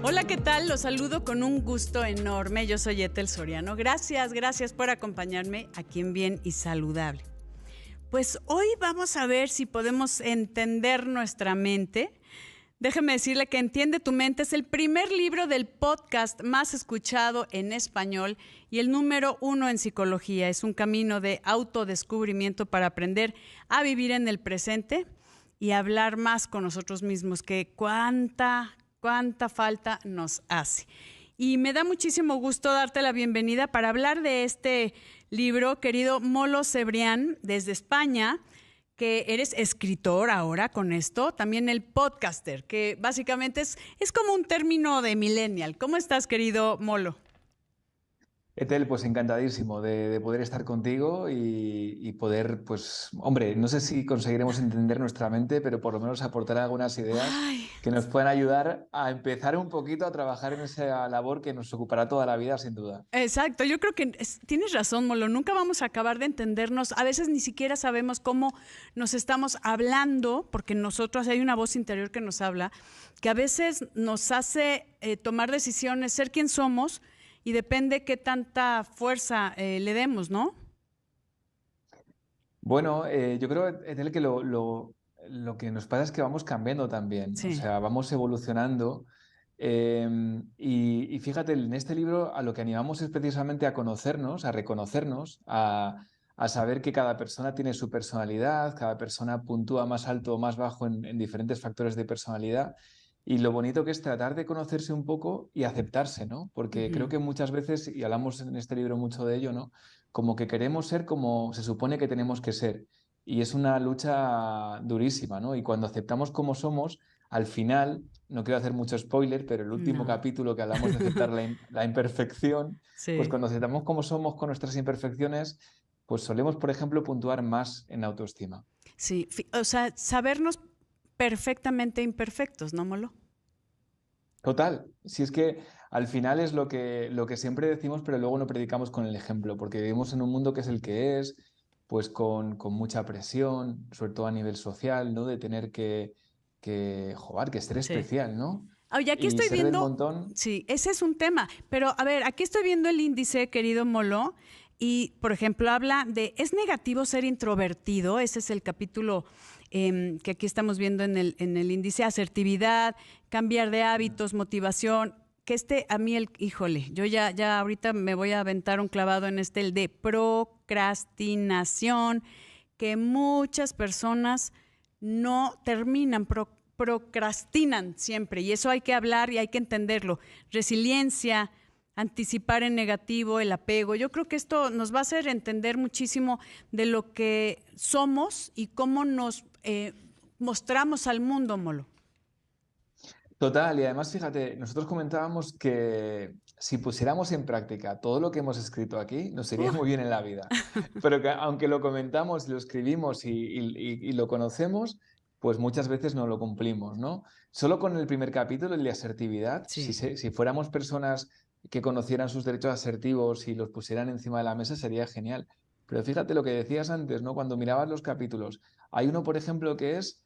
Hola, ¿qué tal? Los saludo con un gusto enorme. Yo soy Ethel Soriano. Gracias por acompañarme aquí en Bien y Saludable. Pues hoy vamos a ver si podemos entender nuestra mente. Déjeme decirle que Entiende tu mente es el primer libro del podcast más escuchado en español y el número 1 en psicología. Es un camino de autodescubrimiento para aprender a vivir en el presente y hablar más con nosotros mismos, que cuánta falta nos hace. Y me da muchísimo gusto darte la bienvenida para hablar de este libro, querido Molo Cebrián, desde España, que eres escritor ahora con esto, también el podcaster, que básicamente es como un término de millennial. ¿Cómo estás, querido Molo? Etel, pues encantadísimo de poder estar contigo y poder, pues, hombre, no sé si conseguiremos entender nuestra mente, pero por lo menos aportar algunas ideas Ay, que nos puedan ayudar a empezar un poquito a trabajar en esa labor que nos ocupará toda la vida, sin duda. exacto, yo creo que tienes razón, Molo, nunca vamos a acabar de entendernos, a veces ni siquiera sabemos cómo nos estamos hablando, porque nosotros hay una voz interior que nos habla, que a veces nos hace tomar decisiones, ser quien somos, y depende qué tanta fuerza le demos, ¿no? Bueno, yo creo, Etel, que lo que nos pasa es que vamos cambiando también, o Sí. sea, vamos evolucionando. Y fíjate, en este libro a lo que animamos es precisamente a conocernos, a reconocernos, a saber que cada persona tiene su personalidad, cada persona puntúa más alto o más bajo en diferentes factores de personalidad. Y lo bonito que es tratar de conocerse un poco y aceptarse, ¿no? Porque creo Ujú. que muchas veces, y hablamos en este libro mucho de ello, ¿no? Como que queremos ser como se supone que tenemos que ser. Y es una lucha durísima, ¿no? Y cuando aceptamos como somos, al final, no quiero hacer mucho spoiler, pero el último No. capítulo que hablamos de aceptar la imperfección, pues Sí. cuando aceptamos como somos con nuestras imperfecciones, pues solemos, por ejemplo, puntuar más en autoestima. Sí, o sea, sabernos perfectamente imperfectos, ¿no, Molo? Total, si es que al final es lo que siempre decimos, pero luego no predicamos con el ejemplo, porque vivimos en un mundo que es el que es, pues con mucha presión, sobre todo a nivel social, ¿no? De tener joder, que ser Sí. especial, ¿no? Oye, aquí Y estoy ser del viendo, montón. sí, ese es un tema, pero a ver, aquí estoy viendo el índice, querido Molo, y por ejemplo habla de, ¿es negativo ser introvertido? Ese es el capítulo que aquí estamos viendo en el índice, asertividad, cambiar de hábitos, motivación, que a mí híjole, yo ya ahorita me voy a aventar un clavado en el de procrastinación, que muchas personas no terminan, procrastinan siempre, y eso hay que hablar y hay que entenderlo. Resiliencia, anticipar en negativo, el apego. Yo creo que esto nos va a hacer entender muchísimo de lo que somos y cómo nos mostramos al mundo, Molo. Total, y además fíjate, nosotros comentábamos que si pusiéramos en práctica todo lo que hemos escrito aquí, nos iría Uh, muy bien en la vida. Pero que aunque lo comentamos, lo escribimos y lo conocemos, pues muchas veces no lo cumplimos, ¿no? Solo con el primer capítulo, el de asertividad, sí. si fuéramos personas que conocieran sus derechos asertivos y los pusieran encima de la mesa, sería genial. Pero fíjate lo que decías antes, ¿no? Cuando mirabas los capítulos, hay uno, por ejemplo, que es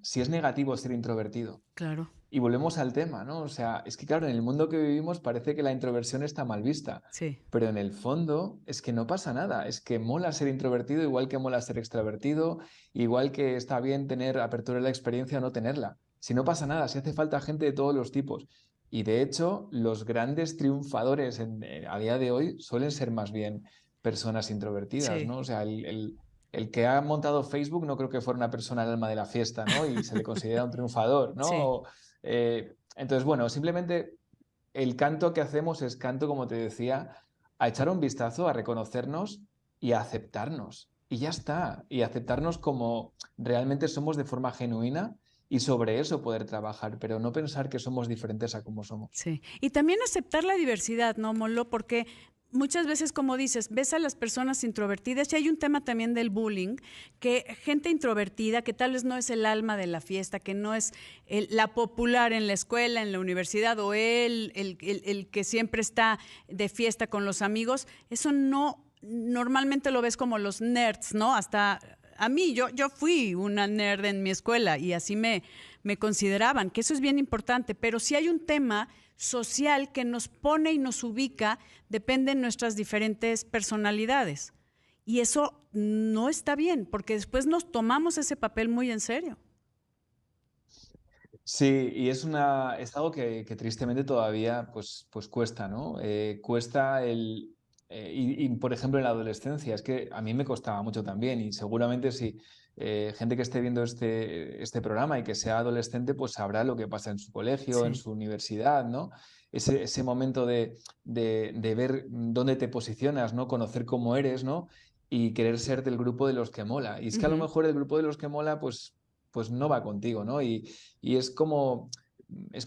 si es negativo ser introvertido. Claro, Y volvemos al tema, ¿no? O sea, es que claro, en el mundo que vivimos parece que la introversión está mal vista, sí. pero en el fondo es que no pasa nada, es que mola ser introvertido igual que mola ser extravertido, igual que está bien tener apertura a la experiencia o no tenerla. Si no pasa nada, si hace falta gente de todos los tipos. Y de hecho, los grandes triunfadores a día de hoy suelen ser más bien personas introvertidas, Sí. ¿no? O sea, el que ha montado Facebook no creo que fuera una persona al alma de la fiesta, ¿no? Y se le considera un triunfador, Sí. ¿no? Entonces, bueno, simplemente el canto que hacemos es canto, como te decía, a echar un vistazo, a reconocernos y a aceptarnos. Y ya está. Y aceptarnos como realmente somos de forma genuina y sobre eso poder trabajar, pero no pensar que somos diferentes a como somos. Sí, y también aceptar la diversidad, ¿no, Molo? Porque muchas veces, como dices, ves a las personas introvertidas y hay un tema también del bullying, que gente introvertida, que tal vez no es el alma de la fiesta, que no es la popular en la escuela, en la universidad, o el que siempre está de fiesta con los amigos, eso no, normalmente lo ves como los nerds, ¿no? Hasta a mí, yo fui una nerd en mi escuela y así me me consideraban, que eso es bien importante, pero si hay un tema social que nos pone y nos ubica, depende de nuestras diferentes personalidades. Y eso no está bien, porque después nos tomamos ese papel muy en serio. Sí, y es algo que tristemente todavía pues cuesta, ¿no? Cuesta por ejemplo, en la adolescencia, es que a mí me costaba mucho también y seguramente si gente que esté viendo este programa y que sea adolescente, pues sabrá lo que pasa en su colegio, en Sí. su universidad, ¿no? Ese momento de ver dónde te posicionas, ¿no? Conocer cómo eres, ¿no? Y querer ser del grupo de los que mola. Y es que a lo Ujú. mejor el grupo de los que mola, pues no va contigo, ¿no? Y es como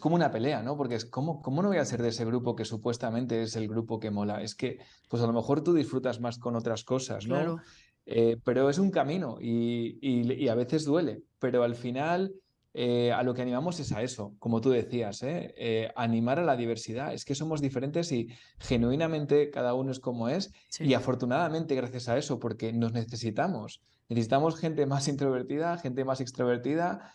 una pelea, ¿no? Porque ¿cómo no voy a ser de ese grupo que supuestamente es el grupo que mola? Es que, pues a lo mejor tú disfrutas más con otras cosas, ¿no? Claro. Pero es un camino y a veces duele, pero al final a lo que animamos es a eso, como tú decías, ¿eh? Animar a la diversidad. Es que somos diferentes y genuinamente cada uno es como es y Sí. afortunadamente gracias a eso, porque nos necesitamos. Necesitamos gente más introvertida, gente más extrovertida,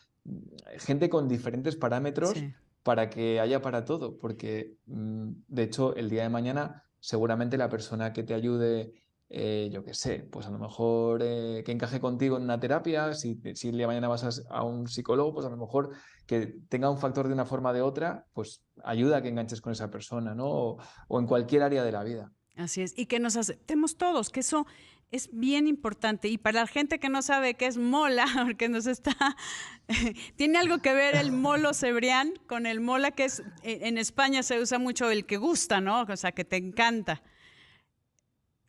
gente con diferentes parámetros Sí. para que haya para todo, porque de hecho el día de mañana seguramente la persona que te ayude, yo qué sé, pues a lo mejor que encaje contigo en una terapia, si el día de mañana vas a un psicólogo, pues a lo mejor que tenga un factor de una forma o de otra, pues ayuda a que enganches con esa persona, ¿no? O en cualquier área de la vida. Así es. Y que nos aceptemos todos, que eso es bien importante. Y para la gente que no sabe qué es mola, porque nos está... Tiene algo que ver el molo cebrián con el mola, que es... En España se usa mucho el que gusta, ¿no? O sea, que te encanta.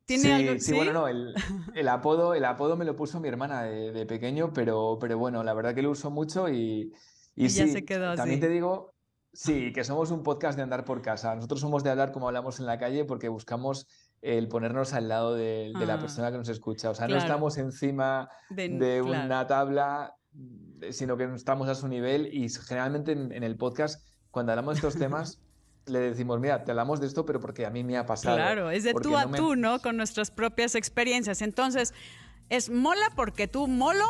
¿Tiene algo? Sí, sí, ¿Sí? bueno, no, el apodo me lo puso mi hermana de pequeño, pero bueno, la verdad que lo uso mucho y Y ya se sí, quedó también así. te digo, sí, que somos un podcast de andar por casa. Nosotros somos de hablar como hablamos en la calle porque buscamos el ponernos al lado de la Ah, persona que nos escucha. O sea, no claro. estamos encima de Claro. una tabla, sino que estamos a su nivel y generalmente en el podcast, cuando hablamos de estos temas, le decimos, mira, te hablamos de esto, pero porque a mí me ha pasado, Claro, es de tú porque a no me... tú, ¿no? Con nuestras propias experiencias. Entonces, es mola porque tú molo,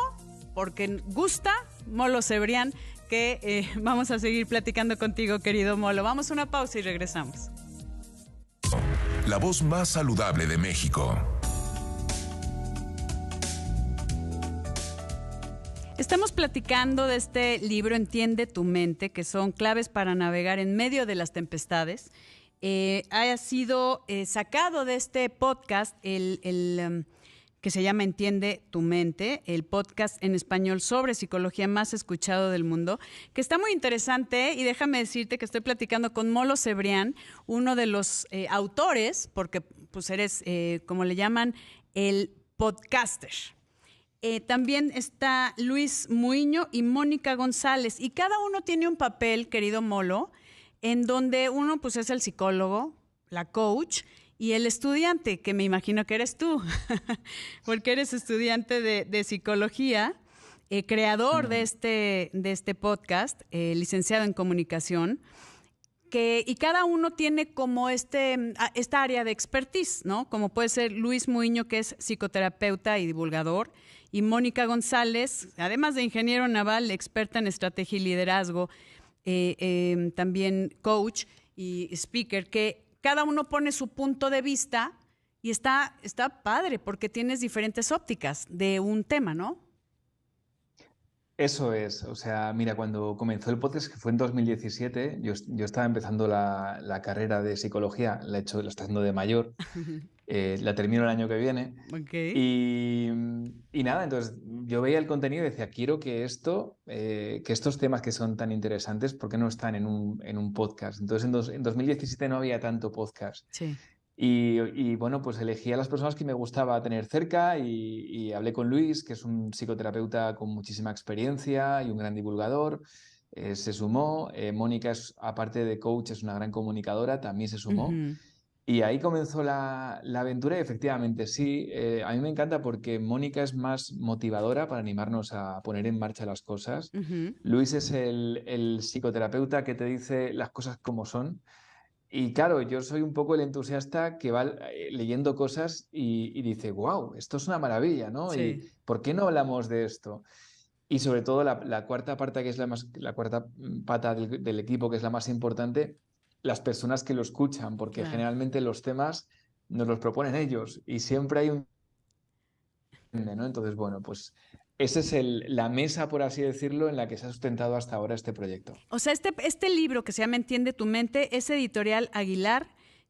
porque gusta, molo cebrián, que vamos a seguir platicando contigo, querido Molo. Vamos a una pausa y regresamos. La voz más saludable de México. Estamos platicando de este libro Entiende tu mente, que son claves para navegar en medio de las tempestades. Ha sido sacado de este podcast que se llama Entiende tu mente, el podcast en español sobre psicología más escuchado del mundo, que está muy interesante y déjame decirte que estoy platicando con Molo Cebrián, uno de los autores, porque pues eres, como le llaman, el podcaster. También está Luis Muiño y Mónica González. Y cada uno tiene un papel, querido Molo, en donde uno pues es el psicólogo, la coach y el estudiante, que me imagino que eres tú, porque eres estudiante de psicología, creador Mm. de este podcast, licenciado en comunicación. Y cada uno tiene como esta área de expertise, ¿no? Como puede ser Luis Muiño, que es psicoterapeuta y divulgador, y Mónica González, además de ingeniero naval, experta en estrategia y liderazgo, también coach y speaker, que cada uno pone su punto de vista y está padre porque tienes diferentes ópticas de un tema, ¿no? Eso es, o sea, mira, cuando comenzó el podcast, que fue en 2017, yo estaba empezando la carrera de psicología, la estoy haciendo de mayor, la termino el año que viene, Ok. y, y nada, entonces yo veía el contenido y decía, quiero que estos temas que son tan interesantes, ¿por qué no están en un podcast? Entonces en 2017 no había tanto podcast. Sí. Y bueno, pues elegí a las personas que me gustaba tener cerca y hablé con Luis, que es un psicoterapeuta con muchísima experiencia y un gran divulgador. Se sumó. Mónica, aparte de coach, es una gran comunicadora, también se sumó. Ujú, Y ahí comenzó la aventura y efectivamente sí, a mí me encanta porque Mónica es más motivadora para animarnos a poner en marcha las cosas. ujú. Luis es el psicoterapeuta que te dice las cosas como son. Y claro, yo soy un poco el entusiasta que va leyendo cosas y dice, wow, esto es una maravilla, ¿no? ¿Y Sí. por qué no hablamos de esto? Y sobre todo la cuarta parte, que es la cuarta pata del equipo, que es la más importante, las personas que lo escuchan, porque Claro. generalmente los temas nos los proponen ellos y siempre hay un... ¿no? Entonces, bueno, pues esa es la mesa, por así decirlo, en la que se ha sustentado hasta ahora este proyecto. O sea, este libro que se llama Entiende tu mente es Editorial Aguilar,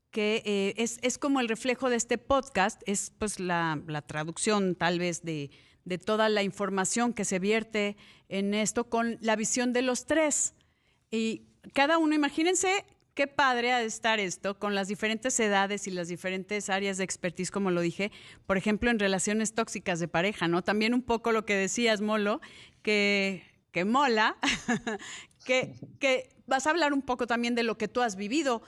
que es como el reflejo de este podcast, es pues la traducción tal vez de toda la información que se vierte en esto con la visión de los tres. Y cada uno, imagínense qué padre ha de estar esto con las diferentes edades y las diferentes áreas de expertise, como lo dije, por ejemplo, en relaciones tóxicas de pareja, ¿no? También un poco lo que decías, Molo, que mola, que vas a hablar un poco también de lo que tú has vivido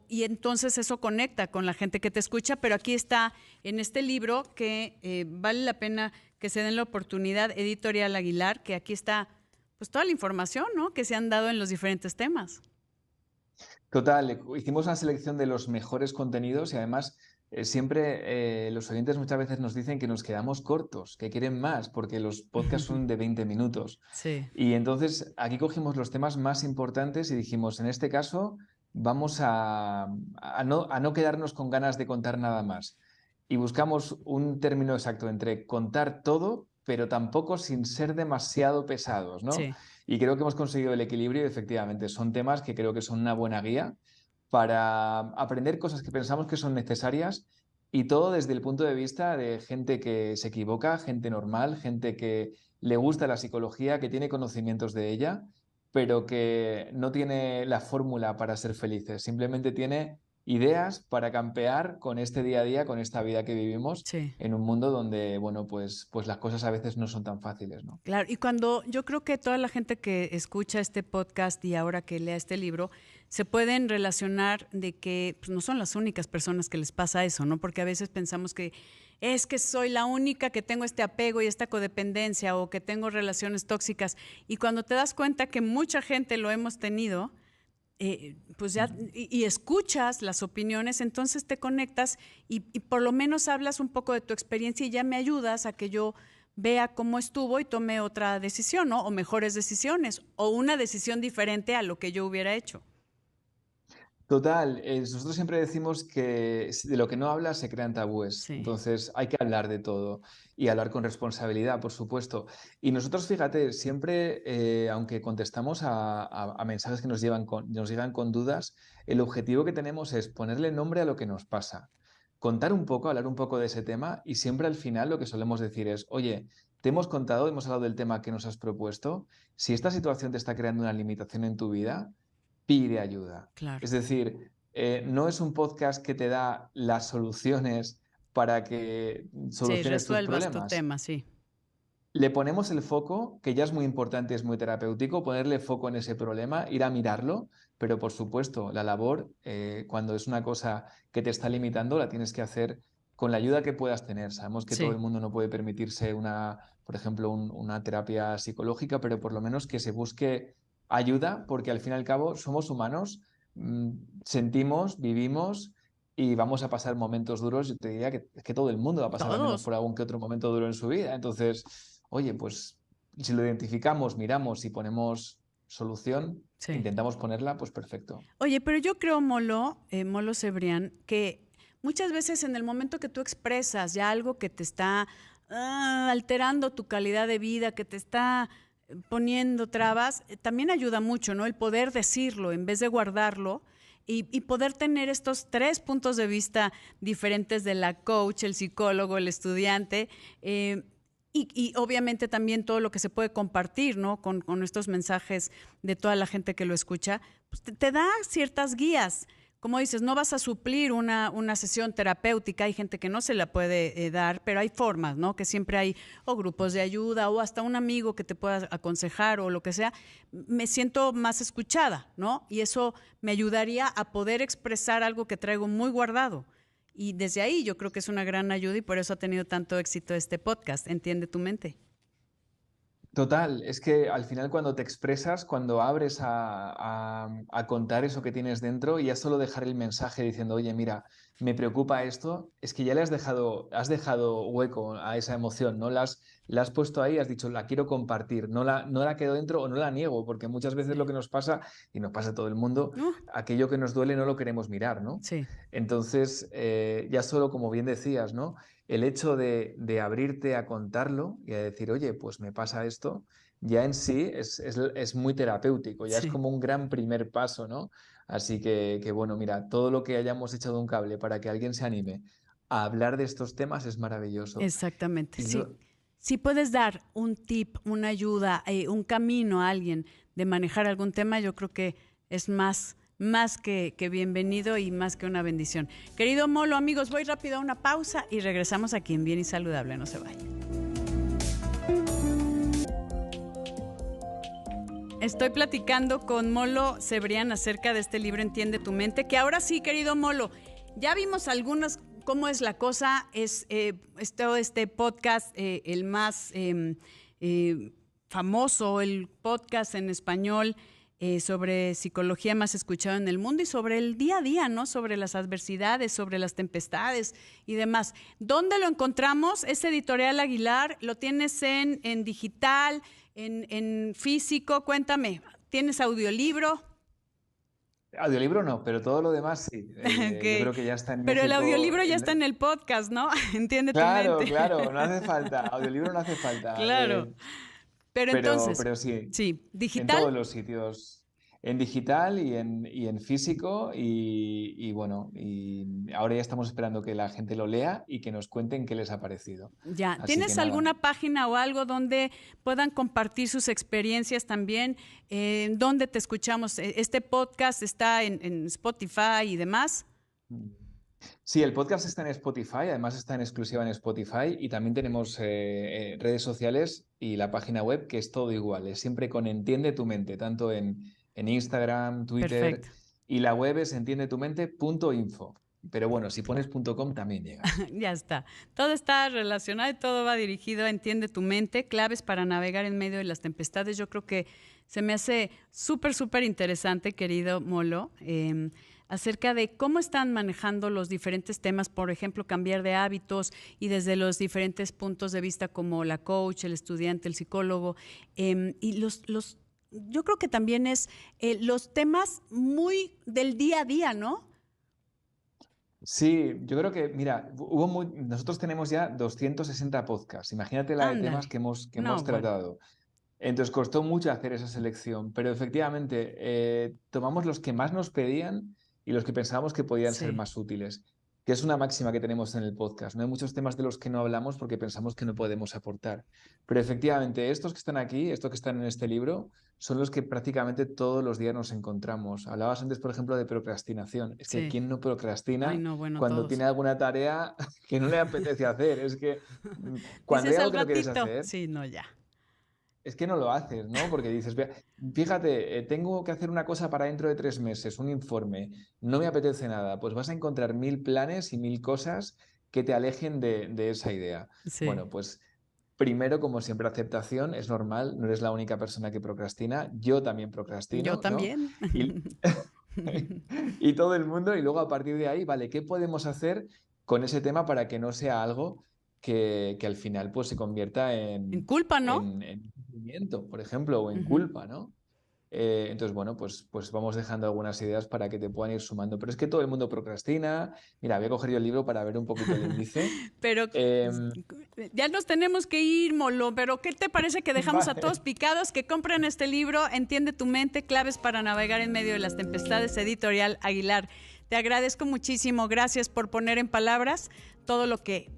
y entonces eso conecta con la gente que te escucha, pero aquí está en este libro que vale la pena que se den la oportunidad, Editorial Aguilar, que aquí está pues toda la información, ¿no?, que se han dado en los diferentes temas. Total, hicimos una selección de los mejores contenidos y además siempre los oyentes muchas veces nos dicen que nos quedamos cortos, que quieren más, porque los podcasts son de 20 minutos. Sí. Y entonces aquí cogimos los temas más importantes y dijimos, en este caso vamos a no quedarnos con ganas de contar nada más. Y buscamos un término exacto entre contar todo, pero tampoco sin ser demasiado pesados, ¿no? Sí. Y creo que hemos conseguido el equilibrio y efectivamente son temas que creo que son una buena guía para aprender cosas que pensamos que son necesarias y todo desde el punto de vista de gente que se equivoca, gente normal, gente que le gusta la psicología, que tiene conocimientos de ella, pero que no tiene la fórmula para ser felices, simplemente tiene ideas para campear con este día a día, con esta vida que vivimos Sí. en un mundo donde, bueno, pues las cosas a veces no son tan fáciles, ¿no? Claro, y cuando yo creo que toda la gente que escucha este podcast y ahora que lea este libro, se pueden relacionar de que pues, no son las únicas personas que les pasa eso, ¿no? Porque a veces pensamos que es que soy la única que tengo este apego y esta codependencia o que tengo relaciones tóxicas. Y cuando te das cuenta que mucha gente lo hemos tenido, pues ya, y escuchas las opiniones, entonces te conectas y por lo menos hablas un poco de tu experiencia y ya me ayudas a que yo vea cómo estuvo y tome otra decisión, ¿no? O mejores decisiones, o una decisión diferente a lo que yo hubiera hecho. Total, nosotros siempre decimos que de lo que no hablas se crean tabúes, Sí. entonces hay que hablar de todo y hablar con responsabilidad, por supuesto. Y nosotros, fíjate, siempre, aunque contestamos a mensajes que nos llegan con dudas, el objetivo que tenemos es ponerle nombre a lo que nos pasa, contar un poco, hablar un poco de ese tema y siempre al final lo que solemos decir es, oye, te hemos contado, hemos hablado del tema que nos has propuesto, si esta situación te está creando una limitación en tu vida, pide ayuda. Claro. Es decir, no es un podcast que te da las soluciones para que Sí, soluciones tus resuelvas tu problemas. tema, sí. Le ponemos el foco, que ya es muy importante, es muy terapéutico, ponerle foco en ese problema, ir a mirarlo, pero por supuesto, la labor, cuando es una cosa que te está limitando, la tienes que hacer con la ayuda que puedas tener. Sabemos que todo el Sí. mundo no puede permitirse por ejemplo, una terapia psicológica, pero por lo menos que se busque ayuda, porque al fin y al cabo somos humanos, sentimos, vivimos y vamos a pasar momentos duros. Yo te diría que todo el mundo va a pasar al menos Todos. por algún que otro momento duro en su vida. Entonces, oye, pues si lo identificamos, miramos y ponemos solución, Sí. intentamos ponerla, pues perfecto. Oye, pero yo creo, Molo Cebrián, que muchas veces en el momento que tú expresas ya algo que te está alterando tu calidad de vida, que te está poniendo trabas, también ayuda mucho, ¿no? El poder decirlo en vez de guardarlo y poder tener estos 3 puntos de vista diferentes de la coach, el psicólogo, el estudiante. Y obviamente también todo lo que se puede compartir, ¿no? Con estos mensajes de toda la gente que lo escucha, pues te da ciertas guías. Como dices, no vas a suplir una sesión terapéutica, hay gente que no se la puede dar, pero hay formas, ¿no? Que siempre hay o grupos de ayuda o hasta un amigo que te pueda aconsejar o lo que sea. Me siento más escuchada, ¿no? Y eso me ayudaría a poder expresar algo que traigo muy guardado. Y desde ahí yo creo que es una gran ayuda y por eso ha tenido tanto éxito este podcast, Entiende tu mente. Total, es que al final cuando te expresas, cuando abres a contar eso que tienes dentro y ya solo dejar el mensaje diciendo, oye, mira, me preocupa esto, es que ya has dejado hueco a esa emoción, ¿no? La has puesto ahí, has dicho, la quiero compartir, no la quedo dentro o no la niego, porque muchas veces lo que nos pasa, y nos pasa a todo el mundo, aquello que nos duele no lo queremos mirar, ¿no? Sí. Entonces, ya solo, como bien decías, ¿no? El hecho de abrirte a contarlo y a decir, oye, pues me pasa esto, ya en sí es muy terapéutico, ya es Sí. como un gran primer paso, ¿no? Así que, bueno, mira, todo lo que hayamos echado un cable para que alguien se anime a hablar de estos temas es maravilloso. Exactamente. Y Sí. yo, Si puedes dar un tip, una ayuda, un camino a alguien de manejar algún tema, yo creo que es más que bienvenido y más que una bendición. Querido Molo, amigos, voy rápido a una pausa y regresamos aquí en Bien y Saludable. No se vayan. Estoy platicando con Molo Cebrián acerca de este libro Entiende tu mente, que ahora sí, querido Molo, ya vimos algunos cómo es la cosa, es todo este podcast, el más famoso, el podcast en español sobre psicología más escuchado en el mundo y sobre el día a día, ¿no? Sobre las adversidades, sobre las tempestades y demás. ¿Dónde lo encontramos? Es Editorial Aguilar, lo tienes en digital, en físico, cuéntame, ¿tienes audiolibro? audiolibro no, pero todo lo demás sí. Yo Okay. creo que ya está en Pero el México. audiolibro ya está en el podcast, ¿no? Entiende tu Claro, mente. claro, no hace falta, audiolibro no hace falta. Claro. Pero entonces, Pero sí, sí, en digital, todos los sitios, en digital y en físico y bueno, y ahora ya estamos esperando que la gente lo lea y que nos cuenten qué les ha parecido. ya. Así que ¿Tienes nada. alguna página o algo donde puedan compartir sus experiencias también? ¿Dónde te escuchamos? Este podcast está en Spotify y demás. Sí, el podcast está en Spotify, además está en exclusiva en Spotify y también tenemos redes sociales y la página web que es todo igual, es siempre con Entiende tu mente, tanto en Instagram, Twitter Perfecto. y la web es entiendetumente.info. Pero bueno, si pones .com también llega. Ya está. Todo está relacionado y todo va dirigido a Entiende tu mente, claves para navegar en medio de las tempestades. Yo creo que se me hace súper interesante, querido Molo, acerca de cómo están manejando los diferentes temas, por ejemplo, cambiar de hábitos y desde los diferentes puntos de vista como la coach, el estudiante, el psicólogo, y yo creo que también es los temas muy del día a día, ¿no? Sí, yo creo que, mira, nosotros tenemos ya 260 podcasts, imagínate la de temas Ándale. que No, hemos bueno. tratado. Entonces costó mucho hacer esa selección, pero efectivamente tomamos los que más nos pedían y los que pensábamos que podían ser Sí. más útiles, que es una máxima que tenemos en el podcast. No hay muchos temas de los que no hablamos porque pensamos que no podemos aportar. Pero efectivamente, estos que están aquí, estos que están en este libro, son los que prácticamente todos los días nos encontramos. Hablabas antes, por ejemplo, de procrastinación. Es que Sí. ¿quién no Ay, procrastina no, bueno, cuando todos. tiene alguna tarea que no le apetece hacer? Es que cuando hay Dices algo al que no quieres ratito. hacer, Sí, no, ya. es que no lo haces, ¿no? Porque dices, fíjate, tengo que hacer una cosa para dentro de 3 meses, un informe, no me apetece nada, pues vas a encontrar 1000 planes y 1000 cosas que te alejen de esa idea. Sí. Bueno, pues primero, como siempre, aceptación, es normal, no eres la única persona que procrastina, yo también Yo procrastino, ¿no? también. Y, y todo el mundo, y luego a partir de ahí, vale, ¿qué podemos hacer con ese tema para que no sea algo que al final pues, se convierta En culpa, ¿no? en sufrimiento, por ejemplo, o en Ujú. culpa, ¿no? Entonces, bueno, pues vamos dejando algunas ideas para que te puedan ir sumando. Pero es que todo el mundo procrastina. Mira, voy a coger yo el libro para ver un poquito el índice. Pero Em, ya nos tenemos que ir, Molo. Pero ¿qué te parece que dejamos a todos vale, picados? Que compren este libro, Entiende tu mente, claves para navegar en medio de las tempestades, Editorial Aguilar. Te agradezco muchísimo. Gracias por poner en palabras todo lo que,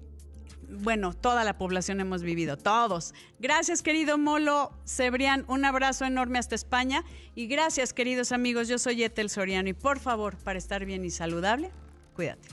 bueno, toda la población hemos vivido, todos. Gracias, querido Molo Cebrián, un abrazo enorme hasta España. Y gracias, queridos amigos, yo soy Ethel Soriano y por favor, para estar bien y saludable, cuídate.